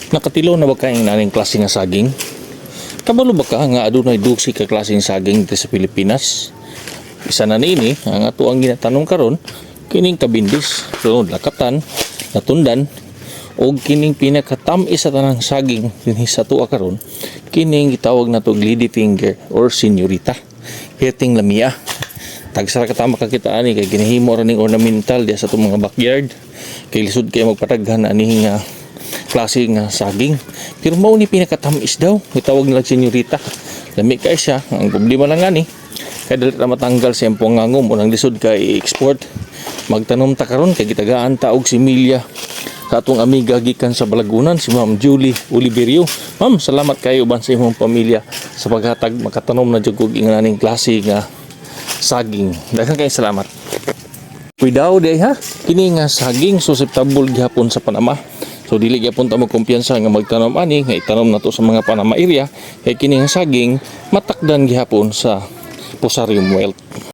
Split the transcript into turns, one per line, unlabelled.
Nakatilaw na ba kayong naning klase nga saging? Kabalo ba ka nga adunay duksi ka klaseng saging dito sa Pilipinas? Isa na nini ang ato ang ginatanong karon kining kabindis, sunod lakatan, natundan o kining pinakatamis sa tanang saging dinhi sa tuwa karon kining gitawag nato lady finger or senyorita. Hiting lamia. Tagsara katama kakita ani kay ginahimo ra ning ornamental diya sa itong mga backyard. Kay lisod kay magpataghan ani nga klase nga saging. Pero mao ni pinakatamis daw, gitawag nila senyorita. Lami kay siya, ang problema lang ani kay dili ra matanggal sa empong ngangom o nang lisod kay i-export. Magtanom ta karon kay gitagaan ta og similya sa atong amiga gikan sa Balagunan, si Ma'am Julie Oliverio. Ma'am, salamat kayo uban sa imong pamilya sa paghatag makatanom na jud og ingananing klase nga saging. Daghang kay salamat. Kuidaw day ha, kini nga saging susceptible gihapon sa Panama. So dili gyapon ta mo kumpiyansa nga magtanom ani nga itanom nato sa mga Panama area kay kini nga saging matakdan gihapon sa Fusarium wilt.